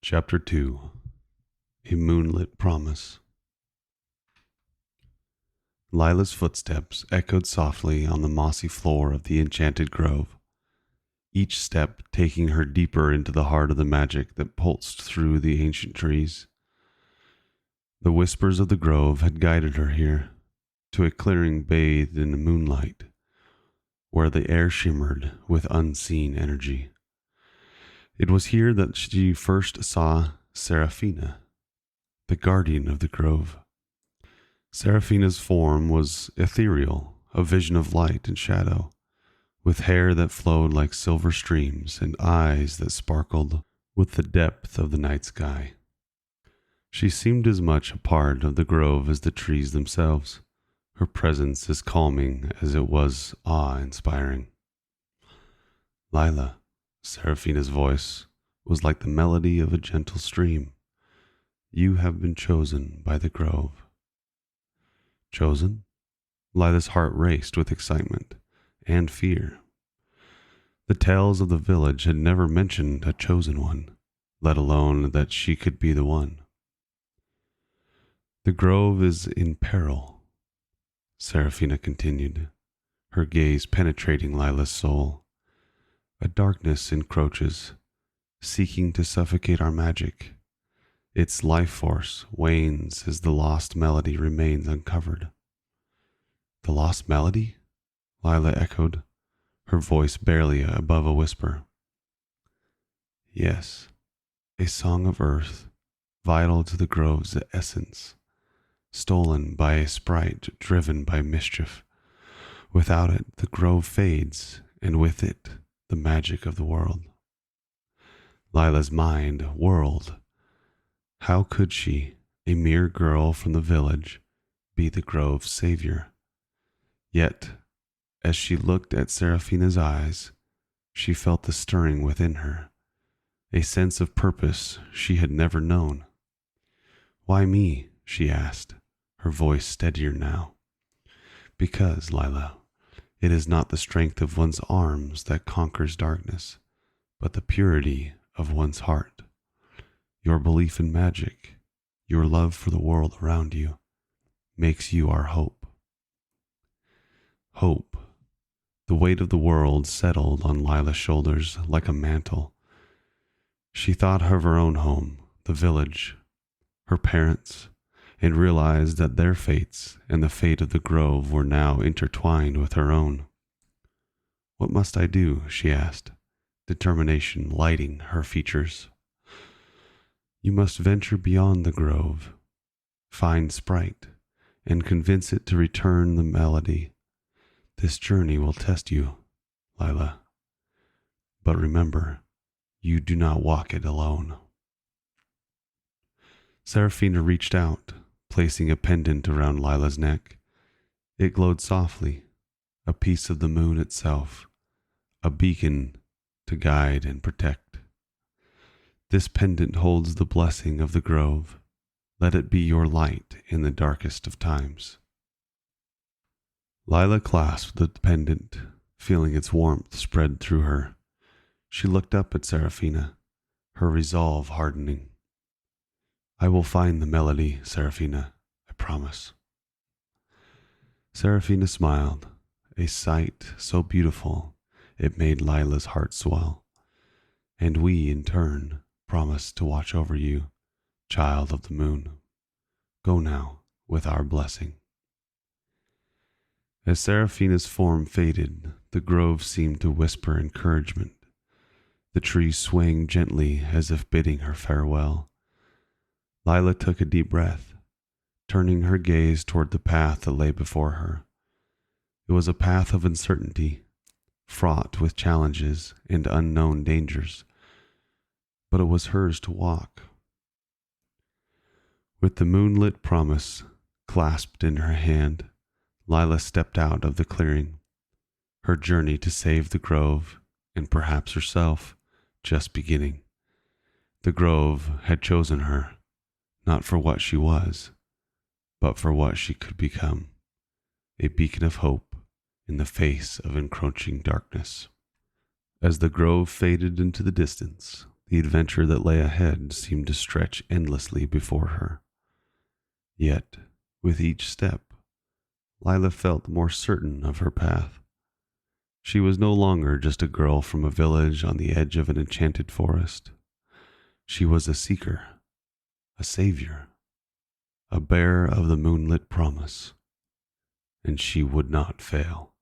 Chapter 2. A Moonlit Promise. Lila's footsteps echoed softly on the mossy floor of the Enchanted Grove, each step taking her deeper into the heart of the magic that pulsed through the ancient trees. The whispers of the grove had guided her here, to a clearing bathed in the moonlight, where the air shimmered with unseen energy. It was here that she first saw Seraphina, the guardian of the grove. Seraphina's form was ethereal, a vision of light and shadow, with hair that flowed like silver streams and eyes that sparkled with the depth of the night sky. She seemed as much a part of the grove as the trees themselves, her presence as calming as it was awe-inspiring. Lila, Seraphina's voice, was like the melody of a gentle stream. You have been chosen by the grove. Chosen? Lila's heart raced with excitement and fear. The tales of the village had never mentioned a chosen one, let alone that she could be the one. The grove is in peril, Seraphina continued, her gaze penetrating Lila's soul. A darkness encroaches, seeking to suffocate our magic. Its life force wanes as the lost melody remains uncovered. The lost melody? Lila echoed, her voice barely above a whisper. Yes, a song of earth, vital to the grove's essence, stolen by a sprite driven by mischief. Without it, the grove fades, and with it, the magic of the world. Lila's mind whirled. How could she, a mere girl from the village, be the grove's savior? Yet, as she looked at Seraphina's eyes, she felt the stirring within her, a sense of purpose she had never known. Why me? She asked, her voice steadier now. Because, Lila, it is not the strength of one's arms that conquers darkness, but the purity of one's heart. Your belief in magic, your love for the world around you, makes you our hope. Hope. The weight of the world settled on Lila's shoulders like a mantle. She thought of her own home, the village, her parents, and realized that their fates and the fate of the grove were now intertwined with her own. What must I do? She asked, determination lighting her features. You must venture beyond the grove, find Sprite, and convince it to return the melody. This journey will test you, Lila. But remember, you do not walk it alone. Seraphina reached out, placing a pendant around Lila's neck. It glowed softly, a piece of the moon itself, a beacon to guide and protect. This pendant holds the blessing of the grove. Let it be your light in the darkest of times. Lila clasped the pendant, feeling its warmth spread through her. She looked up at Seraphina, her resolve hardening. I will find the melody, Seraphina, I promise. Seraphina smiled, a sight so beautiful it made Lila's heart swell. And we, in turn, promise to watch over you, child of the moon. Go now with our blessing. As Seraphina's form faded, the grove seemed to whisper encouragement, the trees swaying gently as if bidding her farewell. Lila took a deep breath, turning her gaze toward the path that lay before her. It was a path of uncertainty, fraught with challenges and unknown dangers, but it was hers to walk. With the moonlit promise clasped in her hand, Lila stepped out of the clearing, her journey to save the grove, and perhaps herself, just beginning. The grove had chosen her, not for what she was, but for what she could become, a beacon of hope in the face of encroaching darkness. As the grove faded into the distance, The adventure that lay ahead seemed to stretch endlessly before her. Yet, with each step, Lila felt more certain of her path. She was no longer just a girl from a village on the edge of an enchanted forest. She was a seeker, a savior, a bearer of the Moonlit Promise, and she would not fail.